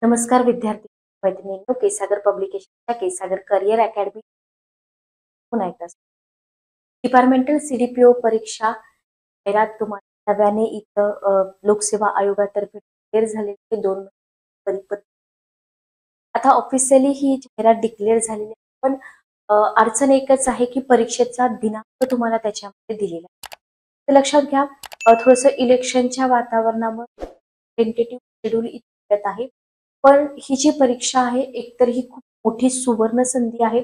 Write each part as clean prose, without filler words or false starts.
नमस्कार विद्यार्थी मैत्रिणींनो, केसागर पब्लिकेशनच्या केसागर करिअर अकॅडमी पुन्हा एकदा डिपार्टमेंटल सीडीपीओ परीक्षा जाहिरात तुम्हाला नव्याने इथं लोकसेवा आयोगातर्फे डिक्लेअर झालेले 2 परिपत्र. आता ऑफिशियली ही जाहिरात डिक्लेअर झालेली आहे, पण अडचण एकच आहे की परीक्षेचा दिनांक तुम्हाला त्याच्यामध्ये दिलेला आहे. तर लक्षात घ्या, थोडंसं इलेक्शनच्या वातावरणामुळे टेंटेटिव्ह शेड्यूल इथे येत आहे. पण ही जी परीक्षा आहे एकतर ही खूप मोठी सुवर्ण संधी आहे.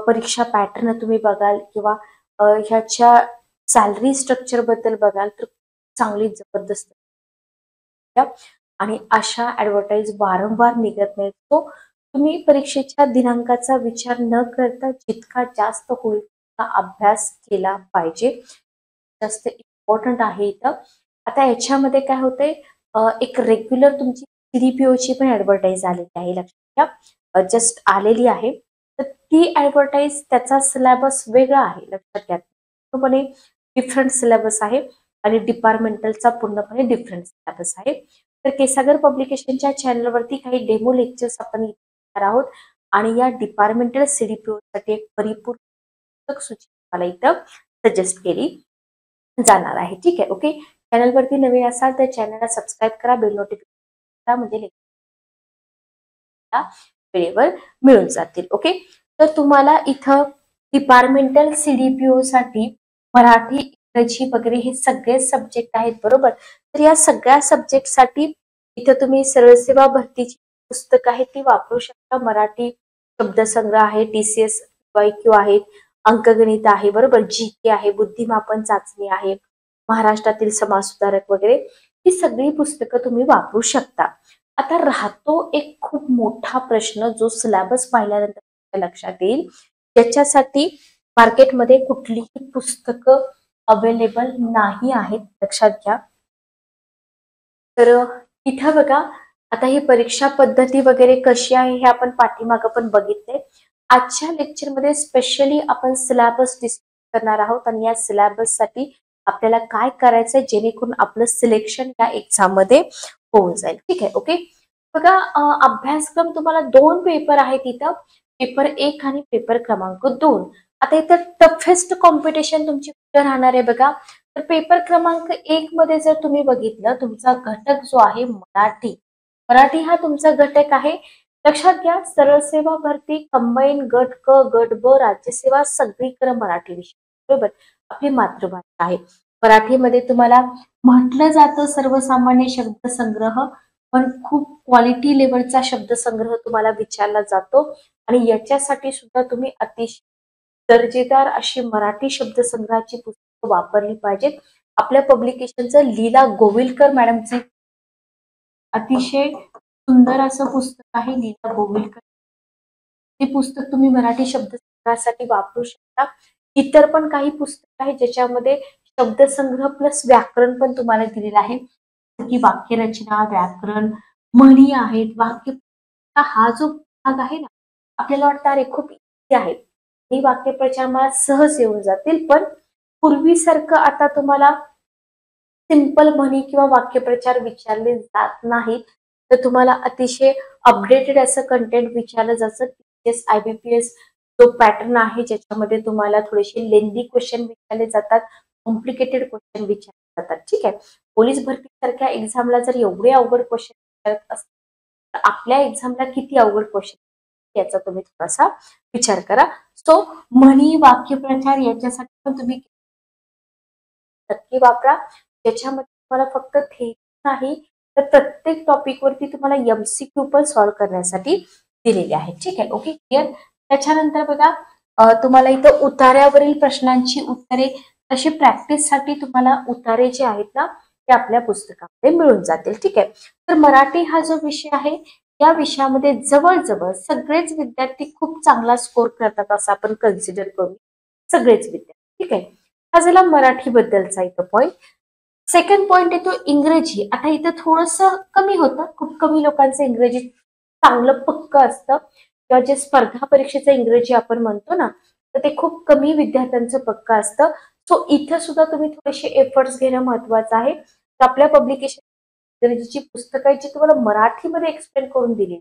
परीक्षा पॅटर्न तुम्ही बघाल किंवा ह्याच्या सॅलरी स्ट्रक्चर बद्दल बघाल तर चांगली जबरदस्त आणि अशा ऍडव्हर्टाईज वारंवार निघत नाहीत. तो तुम्ही परीक्षेच्या दिनांकाचा विचार न करता जितका जास्त होईल तितका अभ्यास केला पाहिजे. जास्त इम्पॉर्टंट आहे इथं. आता याच्यामध्ये काय होतंय, एक रेग्युलर तुमची सीडीपीओची पण ऍडव्हर्टाईज आलेली आहे, लक्षात घ्या. जस्ट आलेली आहे. तर ती ऍडव्हर्टाईज त्याचा सिलेबस वेगळा आहे, लक्षात घ्या. पूर्णपणे डिफरंट सिलेबस आहे आणि डिपार्टमेंटलचा पूर्णपणे डिफरंट सिलेबस आहे. तर केसागर पब्लिकेशनच्या चॅनलवरती काही डेमो लेक्चर्स आपण घेणार आहोत आणि या डिपार्टमेंटल सीडीपीओ साठी एक परिपूर्ण पुस्तक सूची मला इथं सजेस्ट केली जाणार आहे. ठीक आहे, ओके. चॅनलवरती नवीन असाल तर चॅनलला सबस्क्राईब करा, बेल नोटिफिकेशन म्हणजे वेळेवर मिळून जातील. ओके, तर तुम्हाला इथं डिपार्टमेंटल सीडीपीओ साठी मराठी, इंग्रजी वगैरे हे सगळे सब्जेक्ट आहेत, बरोबर. तर या सगळ्या सब्जेक्ट साठी इथं तुम्ही सरळ सेवा भरतीची पुस्तकं आहेत ती वापरू शकता. मराठी शब्दसंग्रह आहे, टीसीएस वायक्यू आहेत, अंकगणित आहे, बरोबर, जीके आहे, बुद्धिमापन चाचणी आहे, महाराष्ट्रातील समाज सुधारक वगैरे ही सगळी पुस्तकं तुम्ही वापरू शकता. आता राहतो एक खूप मोठा प्रश्न जो सिलेबस पाहिल्यानंतर लक्षात येईल, त्याच्यासाठी मार्केटमध्ये कुठलीही पुस्तकं अवेलेबल नाही आहेत, लक्षात घ्या. तर इथं बघा, आता ही परीक्षा पद्धती वगैरे कशी आहे हे आपण पाठीमागं पण बघितले. आजच्या लेक्चरमध्ये स्पेशली आपण सिलेबस डिस्कस करणार आहोत आणि या सिलेबस साठी आपल्याला काय करायचंय जेणेकरून आपलं सिलेक्शन या एक्झाम मध्ये होऊन जाईल. ठीक आहे, ओके. बघा, अभ्यासक्रम तुम्हाला 2 पेपर आहेत इथं, पेपर 1 आणि पेपर क्रमांक 2. आता इथं टफेस्ट कॉम्पिटिशन तुमची कुठे राहणार आहे बघा. तर पेपर क्रमांक 1 मध्ये जर तुम्ही बघितलं, तुमचा घटक जो आहे मराठी, मराठी हा तुमचा घटक आहे. लक्षात घ्या, सरळ सेवा भरती, कंबाईन, गट क, गट ब, राज्यसेवा सगळीकडे मराठी विषय, बरोबर, आपली मातृभाषा आहे. मराठीमध्ये तुम्हाला म्हटलं जातं सर्वसामान्य शब्दसंग्रह, पण खूप क्वालिटी लेवलचा शब्दसंग्रह तुम्हाला विचारला जातो आणि याच्यासाठी सुद्धा तुम्ही अतिशय दर्जेदार अशी मराठी शब्दसंग्रहाची पुस्तकं वापरली पाहिजेत. आपल्या पब्लिकेशनचं लीला गोविलकर मॅडमचे अतिशय सुंदर असं पुस्तक आहे, लीला गोविलकर. ते पुस्तक तुम्ही मराठी शब्दसंग्रहासाठी वापरू शकता. इतर पण काही पुस्तक आहे ज्याच्यामध्ये शब्दसंग्रह प्लस व्याकरण पण तुम्हाला दिलेलं आहे, की वाक्यरचना, व्याकरण, म्हणी आहेत, वाक्य. हा जो भाग आहे ना, आपल्याला वाटतं अरे खूप इझी आहे, ही वाक्यप्रचार मला सहज येऊन जातील, पण पूर्वीसारखं आता तुम्हाला सिंपल म्हणी किंवा वाक्यप्रचार विचारले जात नाहीत. तर तुम्हाला अतिशय अपडेटेड असं कंटेंट विचारलं जातं. IBPS जो पॅटर्न आहे ज्याच्यामध्ये तुम्हाला थोडेसे लेंदी क्वेश्चन विचारले जातात, कॉम्प्लिकेटेड क्वेश्चन विचारले जातात. ठीक आहे, पोलीस भरती सारख्या एक्झामला जर एवढे अवघड क्वेश्चन विचारत असतील तर आपल्या एक्झामला किती अवघड क्वेश्चन याचा तुम्ही थोडासा विचार करा. सो म्हणी, वाक्यप्रचार याच्यासाठी पण तुम्ही नक्की वापरा. त्याच्यामध्ये तुम्हाला फक्त थेरी नाही तर प्रत्येक टॉपिक वरती तुम्हाला MCQ पण सॉल्व्ह करण्यासाठी दिलेले आहे. ठीक आहे, ओके, क्लिअर. त्याच्यानंतर बघा, तुम्हाला इथं उतार्यावरील प्रश्नांची उत्तरे तशी प्रॅक्टिससाठी तुम्हाला उतारे जे आहेत ना ते आपल्या पुस्तकामध्ये मिळून जातील. ठीक आहे, तर मराठी हा जो विषय आहे या विषयामध्ये जवळजवळ सगळेच विद्यार्थी खूप चांगला स्कोर करतात असं आपण कन्सिडर करू, सगळेच विद्यार्थी. ठीक आहे, हा झाला मराठी बद्दलचा इथं पॉईंट. सेकंड पॉईंट येतो इंग्रजी. आता इथं थोडंसं कमी होतं, खूप कमी लोकांचं इंग्रजी चांगलं पक्क असतं, किंवा जे स्पर्धा परीक्षेचं इंग्रजी आपण म्हणतो ना तर ते खूप कमी विद्यार्थ्यांचं पक्क असतं. सो इथं सुद्धा तुम्ही थोडेसे एफर्ट्स घेणं महत्वाचं आहे. तर आपल्या पब्लिकेशन इंग्रजीची पुस्तकं आहेत जी तुम्हाला मराठीमध्ये एक्सप्लेन करून दिली.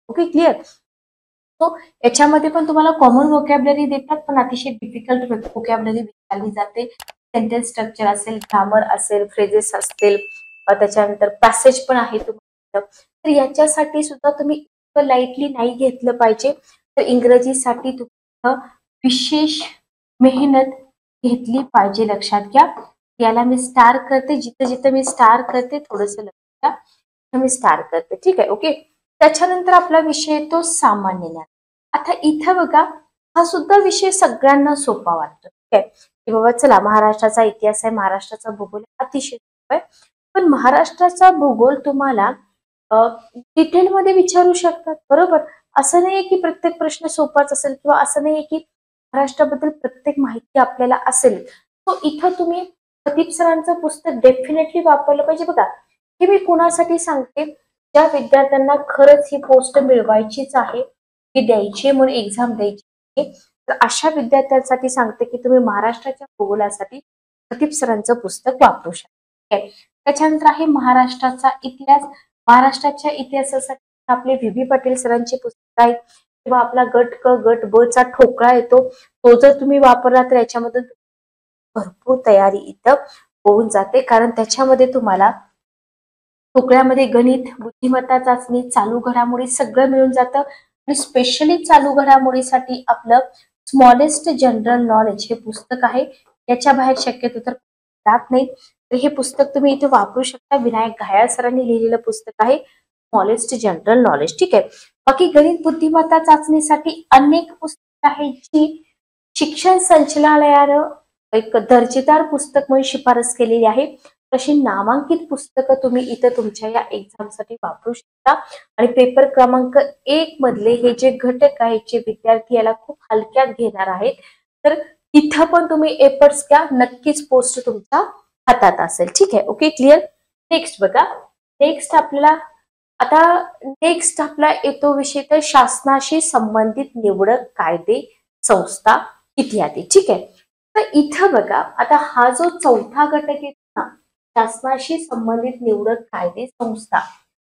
Okay, clear. सो याच्यामध्ये पण तुम्हाला कॉमन व्होकॅब्युलरी देतात, पण अतिशय डिफिकल्ट व्होकॅब्युलरी विचारली जाते. सेंटेन्स स्ट्रक्चर असेल, ग्रामर असेल, फ्रेजेस असतील, त्याच्यानंतर पॅसेज पण आहे तुम्हाला. तर याच्यासाठी सुद्धा तुम्ही लाईटली नाही घेतलं पाहिजे. तर इंग्रजीसाठी तुम्ही विशेष मेहनत घेतली पाहिजे. लक्षात घ्या. याला मी स्टार करते, जिथं जिथं मी स्टार करते थोडंसं लक्षात घ्या, मी स्टार करते. ठीक आहे, ओके. त्याच्यानंतर आपला विषय येतो सामान्य ज्ञान. आता इथं बघा, हा सुद्धा विषय सगळ्यांना सोपा वाटतो. ठीक आहे, की बाबा चला महाराष्ट्राचा इतिहास आहे, महाराष्ट्राचा भूगोल अतिशय सोपा आहे. पण महाराष्ट्राचा भूगोल तुम्हाला डिटेलमध्ये विचारू शकतात, बरोबर. असं नाहीये की प्रत्येक प्रश्न सोपाच असेल, किंवा असं नाहीये की महाराष्ट्राबद्दल प्रत्येक माहिती आपल्याला असेल. तो इथं तुम्ही प्रदीप सरांचं पुस्तक डेफिनेटली वापरलं पाहिजे. बघा, हे मी कुणासाठी सांगते, ज्या विद्यार्थ्यांना खरंच ही पोस्ट मिळवायचीच आहे, ती द्यायची म्हणून एक्झाम द्यायची आहे, तर अशा विद्यार्थ्यांसाठी सांगते की तुम्ही महाराष्ट्राच्या भूगोलासाठी प्रदीप सरांचं पुस्तक वापरू शकता. त्याच्यानंतर आहे महाराष्ट्राचा इतिहास. महाराष्ट्राच्या इतिहासासाठी आपले व्ही पाटील सरांचे पुस्तक आहेत, किंवा आपला गट क गट ब चा ठोकळा येतो, तो जर तुम्ही वापरला तर याच्यामध्ये भरपूर तयारी इथं होऊन जाते. कारण त्याच्यामध्ये तुम्हाला ठोकळ्यामध्ये गणित, बुद्धिमत्ता चाचणी, चालू घडामोडी सगळं मिळून जातं. आणि स्पेशली चालू घडामोडीसाठी आपलं स्मॉलेस्ट जनरल नॉलेज हे पुस्तक आहे. याच्या बाहेर शक्यतो तर जात नाही. तर हे पुस्तक तुम्ही इथे वापरू शकता. विनायक घायाळ सरांनी लिहिलेलं पुस्तक आहे स्मॉलेस्ट जनरल नॉलेज. ठीक आहे. बाकी गणित बुद्धिमत्ता चाचणीसाठी अनेक पुस्तकं आहेत जी शिक्षण संचालनालयानं एक दर्जेदार पुस्तक म्हणून शिफारस केलेली आहे. तशी नामांकित पुस्तकं तुम्ही इथं तुमच्या या एक्झामसाठी वापरू शकता. आणि पेपर क्रमांक 1 मधले हे जे घटक आहेत, जे विद्यार्थी याला खूप हलक्यात घेणार आहेत, तर इथं पण तुम्ही एफर्ट्स घ्या, नक्कीच पोस्ट तुमच्या हातात असेल. ठीक आहे, ओके, क्लिअर. नेक्स्ट बघा, नेक्स्ट आपला येतो विषय तर शासनाशी संबंधित निवडक कायदे, संस्था इत्यादी. ठीक आहे. तर इथं बघा, आता हा जो चौथा घटक येतो ना, शासनाशी संबंधित निवडक कायदे, संस्था,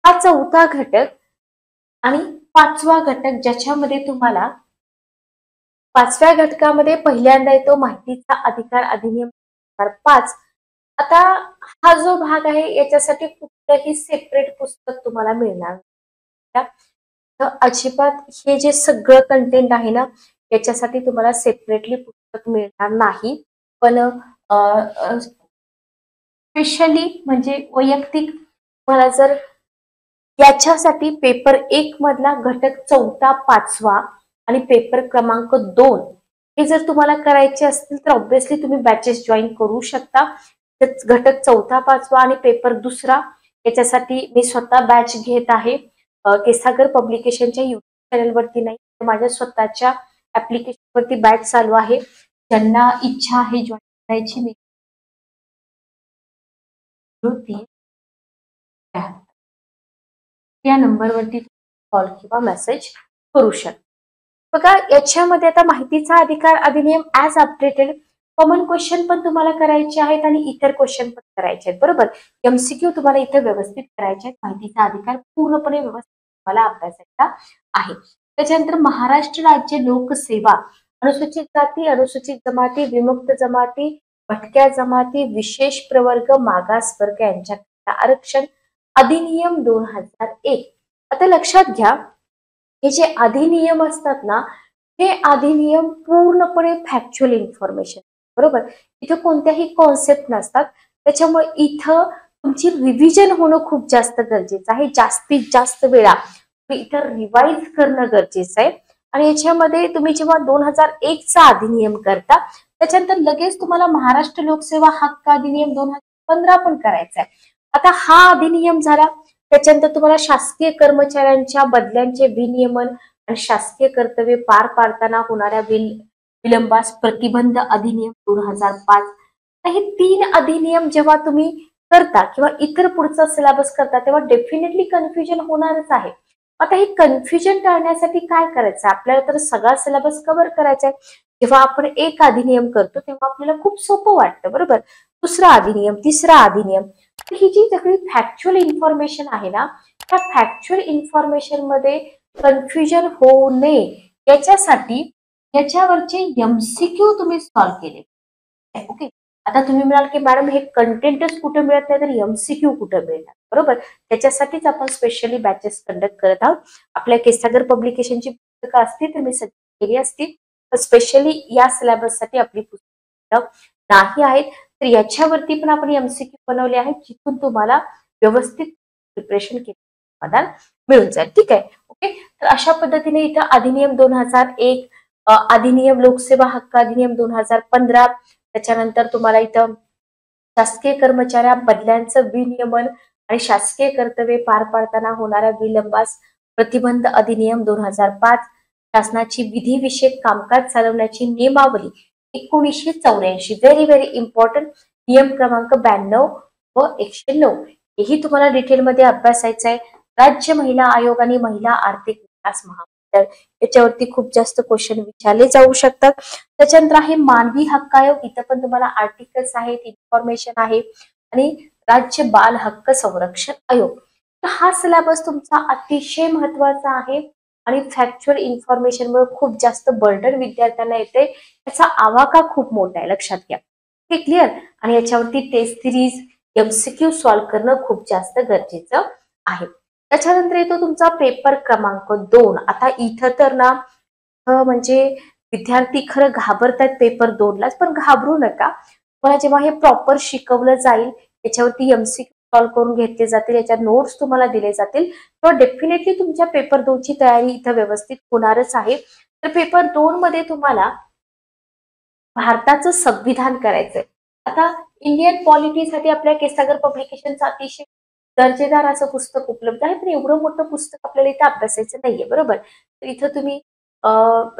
हा चौथा घटक आणि 5वा घटक, ज्याच्यामध्ये तुम्हाला 5व्या घटकामध्ये पहिल्यांदा येतो माहितीचा अधिकार अधिनियम 2005. आता हा जो भाग आहे याच्यासाठी कुठलंही सेपरेट पुस्तक तुम्हाला मिळणार नाही. तर अजिबात हे जे सगळं कंटेंट आहे ना, याच्यासाठी तुम्हाला सेपरेटली पुस्तक मिळणार नाही. पण स्पेशली म्हणजे वैयक्तिक मला जर याच्यासाठी पेपर 1 मधला घटक 4, 5वा आणि पेपर क्रमांक 2 हे जर तुम्हाला करायचे असतील तर ऑब्व्हियसली तुम्ही बॅचेस जॉईन करू शकता. घटक 4, 5वा आणि पेपर 2 याच्यासाठी मी स्वतः बॅच घेत आहे. केसागर पब्लिकेशनच्या युट्यूब चॅनलवरती नाही, तर माझ्या स्वतःच्या ऍप्लिकेशनवरती बॅच चालू आहे. ज्यांना इच्छा आहे जॉईन करायची, मी या नंबरवरती कॉल किंवा मेसेज करू शकता. बघा, याच्यामध्ये आता माहितीचा अधिकार अधिनियम ऍज अपडेटेड कॉमन क्वेश्चन पण तुम्हाला करायचे आहेत आणि इतर क्वेश्चन पण करायचे आहेत, बरोबर. एमसीक्यू तुम्हाला इथे व्यवस्थित करायचे आहेत. माहितीचा अधिकार पूर्णपणे व्यवस्थित तुम्हाला अभ्यासायचा आहे. त्याच्यानंतर महाराष्ट्र राज्य लोकसेवा, अनुसूचित जाती, अनुसूचित जमाती, विमुक्त जमाती, भटक्या जमाती, विशेष प्रवर्ग, मागास वर्ग यांच्याकरता आरक्षण अधिनियम 2001. आता लक्षात घ्या, हे जे अधिनियम असतात ना, हे अधिनियम पूर्णपणे फॅक्च्युअल इन्फॉर्मेशन, बरोबर. इथं कोणत्याही कॉन्सेप्ट नसतात. त्याच्यामुळे इथं तुमची रिव्हिजन होणं खूप जास्त गरजेचं आहे. जास्तीत जास्त वेळा तुम्ही इथं रिवाइज करणं गरजेचं आहे. आणि याच्यामध्ये तुम्ही जेव्हा 2001चा अधिनियम करता, त्याच्यानंतर लगेच तुम्हाला महाराष्ट्र लोकसेवा हक्क अधिनियम 2015 पण करायचा आहे. आता हा अधिनियम झाला. त्याच्यानंतर तुम्हाला शासकीय कर्मचाऱ्यांच्या बदल्यांचे विनियमन आणि शासकीय कर्तव्य पार पाडताना होणाऱ्या विलंबास प्रतिबंध अधिनियम 2005. हे 3 अधिनियम जेव्हा तुम्ही करता किंवा इतर पुढचा सिलेबस करता, तेव्हा डेफिनेटली कन्फ्युजन होणारच आहे. आता हे कन्फ्युजन टाळण्यासाठी काय करायचं, आपल्याला तर सगळा सिलेबस कव्हर करायचा आहे. जेव्हा आपण एक अधिनियम करतो तेव्हा आपल्याला खूप सोपं वाटतं, बरोबर. दुसरा अधिनियम, तिसरा अधिनियम, ही जी सगळी फॅक्च्युअल इन्फॉर्मेशन आहे ना, त्या फॅक्च्युअल इन्फॉर्मेशन मध्ये कन्फ्युजन होऊ नये याच्यासाठी याच्यावरचे एमसीक्यू तुम्ही सॉल्व्ह केले. ओके. आता तुम्ही म्हणाल की मॅडम हे कंटेंटच कुठे मिळत नाही तर एमसीक्यू कुठे मिळणार, बरोबर. त्याच्यासाठीच आपण स्पेशली बॅचेस कंडक्ट करत आहोत. आपल्या केसागर पब्लिकेशनची पुस्तकं असतील तर मी सजेस्ट केली असतील, तर स्पेशली या सिलेबससाठी आपली पुस्तकं नाही आहेत, तर याच्यावरती पण आपण एमसीक्यू बनवले आहेत, जिथून तुम्हाला व्यवस्थित प्रिपरेशन केलं समाधान मिळून जाईल. ठीक आहे. ओके. तर अशा पद्धतीने इथं अधिनियम 2001, अधिनियम लोकसेवा हक्क अधिनियम 2015, त्याच्यानंतर तुम्हाला इथं शासकीय कर्मचाऱ्या बदल्यांचं विनियमन आणि शासकीय कर्तव्ये पार पाडताना होणाऱ्या विलंबास प्रतिबंध अधिनियम 2005, शासनाची विधिविषयक कामकाज चालवण्याची नियमावली 1984, व्हेरी व्हेरी इम्पॉर्टंट, नियम क्रमांक 92 व 109, हेही तुम्हाला डिटेलमध्ये अभ्यासायचं आहे. राज्य महिला आयोग आणि महिला आर्थिक विकास महामंडळ याच्यावरती खूप जास्त क्वेश्चन विचारले जाऊ शकतात. त्याच्यानंतर आहे मानवी हक्क आयोग, इथं पण तुम्हाला आर्टिकल्स आहेत, इन्फॉर्मेशन आहे, आणि राज्य बाल हक्क संरक्षण आयोग. तर हा सिलेबस तुमचा अतिशय महत्वाचा आहे आणि फॅक्च्युअल इन्फॉर्मेशन मुळे खूप जास्त बर्डन विद्यार्थ्यांना येते. याचा आवाका खूप मोठा आहे, लक्षात घ्या. हे क्लिअर. आणि याच्यावरती टेस्ट सिरीज एमसीक्यू सॉल्व्ह करणं खूप जास्त गरजेचं आहे. त्याच्यानंतर येतो तुमचा पेपर क्रमांक 2. आता इथं तर ना म्हणजे विद्यार्थी खरं घाबरतात पेपर 2लाच, पण घाबरू नका. तुम्हाला जेव्हा हे प्रॉपर शिकवलं जाईल, त्याच्यावरती एमसीक्यू सॉल्व्ह करून घेतले जातील, याच्या नोट्स तुम्हाला दिले जातील, तेव्हा डेफिनेटली तुमच्या पेपर 2ची तयारी इथं व्यवस्थित होणारच आहे. तर पेपर 2 मध्ये तुम्हाला भारताचं संविधान करायचंय. आता इंडियन पॉलिटीसाठी आपल्या केसागर पब्लिकेशनचं अतिशय दर्जेदार असं पुस्तक उपलब्ध आहे, पण एवढं मोठं पुस्तक आपल्याला इथं अभ्यासायचं नाहीये, बरोबर. तर इथं तुम्ही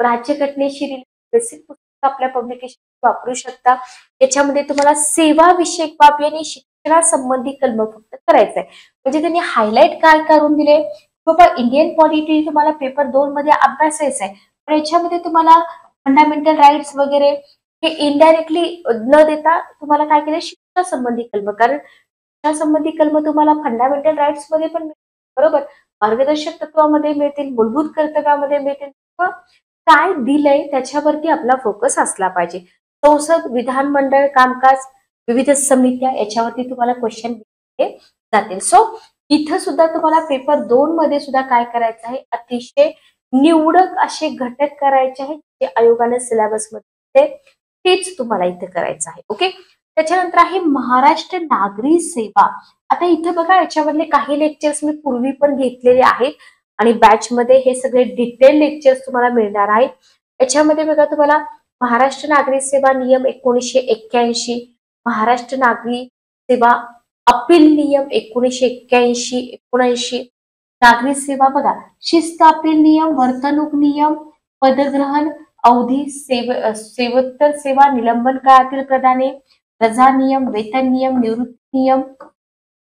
राज्यघटनेशी बेसिक पुस्तक आपल्या पब्लिकेशन वापरू शकता. याच्यामध्ये तुम्हाला सेवा विषयक बाबी आणि शिक्षणासंबंधी कलम फक्त करायचंय. म्हणजे त्यांनी हायलाइट काय करून दिले, बाबा इंडियन पॉलिटी तुम्हाला पेपर 2 मध्ये अभ्यासायचं आहे, पण याच्यामध्ये तुम्हाला फंडामेंटल राईट्स वगैरे हे इनडायरेक्टली न देता तुम्हाला काय केलं, शिक्षणासंबंधी कलम. कारण शिक्षणासंबंधी कलम तुम्हाला फंडामेंटल राईट्स मध्ये पण मिळतील, बरोबर, मार्गदर्शक तत्वामध्ये मिळतील, मूलभूत कर्तव्यामध्ये मिळतील. काय दिलंय त्याच्यावरती आपला फोकस असला पाहिजे. संसद, विधानमंडळ कामकाज, विविध समित्या याच्यावरती तुम्हाला क्वेश्चन जातील. सो इथं सुद्धा तुम्हाला पेपर 2 मध्ये सुद्धा काय करायचं आहे, अतिशय निवडक असे घटक करायचे आहेत जे आयोगाने सिलेबस मध्ये तेच तुम्हाला इथे करायचं आहे. ओके. त्याच्यानंतर आहे महाराष्ट्र नागरी सेवा. आता इथं बघा, याच्यामधले काही लेक्चर्स मी पूर्वी पण घेतलेले आहेत आणि बॅच मध्ये हे सगळे डिटेल लेक्चर्स तुम्हाला मिळणार आहेत. याच्यामध्ये बघा तुम्हाला महाराष्ट्र नागरी सेवा नियम 1981, महाराष्ट्र नागरी सेवा अपील नियम 1981-79, नागरी सेवा बघा, शिस्त अपील नियम, वर्तणूक नियम, पदग्रहण अवधी, सेवोत्तर सेवा, निलंबन काळातील प्रदाने, रजा नियम, वेतन नियम, निवृत्ती नियम,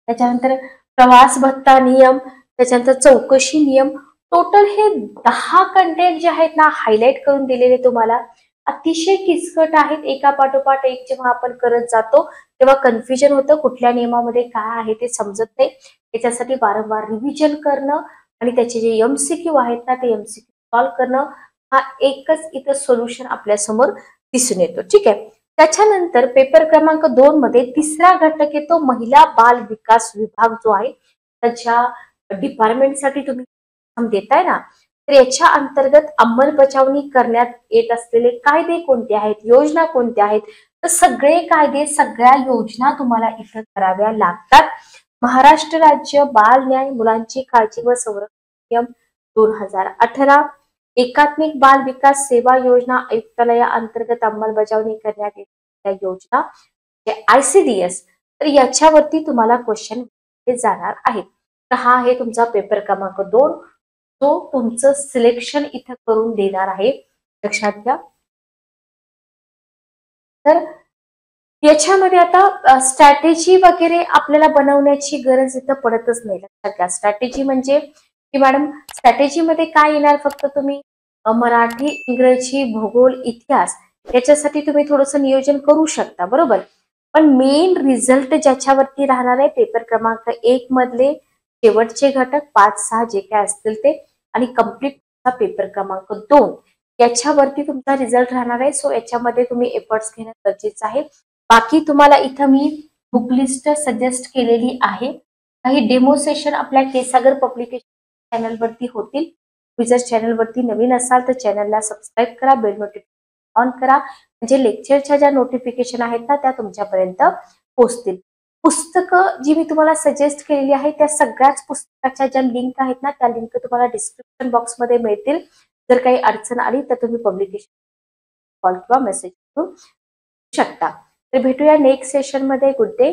त्याच्यानंतर प्रवास भत्ता नियम, त्याच्यानंतर चौकशी नियम. टोटल हे 10 कंटेंट जे आहेत ना, हायलाइट करून दिलेले तुम्हाला अतिशय किचकट आहेत. एका पाठोपाठ एक जेव्हा आपण करत जातो तेव्हा कन्फ्युजन होतं, कुठल्या नियमामध्ये काय आहे ते समजत नाही. त्याच्यासाठी वारंवार रिव्हिजन करणं आणि त्याचे जे एमसीक्यू आहेत ना, ते एमसीक्यू सॉल्व्ह करणं, हा एकच इथं सोल्युशन आपल्या समोर दिसून येतो. ठीक आहे. त्याच्यानंतर पेपर क्रमांक 2 मध्ये तिसरा घटक येतो महिला बाल विकास विभाग जो आहे, त्याच्या डिपार्टमेंटसाठी तुम्ही देताय ना, तर याच्या अंतर्गत अंमलबजावणी करण्यात येत असलेले कायदे कोणते आहेत, योजना कोणत्या आहेत, तर सगळे कायदे सगळ्या योजना तुम्हाला इथं कराव्या लागतात. महाराष्ट्र राज्य बाल न्याय मुलांची काळजी व संरक्षण नियम 2018, एकात्मिक बाल विकास सेवा योजना आयुक्तालया अंतर्गत अंमलबजावणी करण्यात येणाऱ्या योजना ICDS, तर याच्यावरती तुम्हाला क्वेश्चन जाणार आहेत. तर हा आहे तुमचा पेपर क्रमांक 2, जो तुमचं सिलेक्शन इथं करून देणार आहे, लक्षात घ्या. तर याच्यामध्ये आता स्ट्रॅटेजी वगैरे आपल्याला बनवण्याची गरज इथं पडतच नाही, लक्षात घ्या. स्ट्रॅटेजी म्हणजे की मॅडम स्ट्रॅटेजी मध्ये काय येणार, फक्त तुम्ही मराठी, इंग्रजी, भूगोल, इतिहास याच्यासाठी तुम्ही थोडंसं नियोजन करू शकता, बरोबर. पण मेन रिझल्ट ज्याच्यावरती राहणार आहे पेपर क्रमांक 1 मधले शेवटचे घटक 5-6 जे काय असतील ते, आणि कम्प्लीट पेपर क्रमांक 2 याच्यावरती तुमचा रिझल्ट राहणार आहे. सो याच्यामध्ये तुम्ही एफर्ट्स घेणं गरजेचं आहे. बाकी तुम्हाला इथं मी बुक लिस्ट सजेस्ट केलेली आहे. काही डेमो सेशन आपल्या केसागर पब्लिकेशन चॅनलवरती होतील. तुम्ही जर चॅनलवरती नवीन असाल तर चॅनलला सबस्क्राईब करा, बेल नोटिफिकेशन ऑन करा, म्हणजे लेक्चरच्या ज्या नोटिफिकेशन आहेत ना त्या तुमच्यापर्यंत पोहोचतील. पुस्तकं जी मी तुम्हाला सजेस्ट केलेली आहे त्या सगळ्याच पुस्तकाच्या ज्या लिंक आहेत ना त्या लिंक तुम्हाला डिस्क्रिप्शन बॉक्समध्ये मिळतील. जर काही अडचण आली तर तुम्ही पब्लिकेशन कॉल किंवा मेसेज करू शकता. तर भेटूया नेक्स्ट सेशन मध्ये. Good day.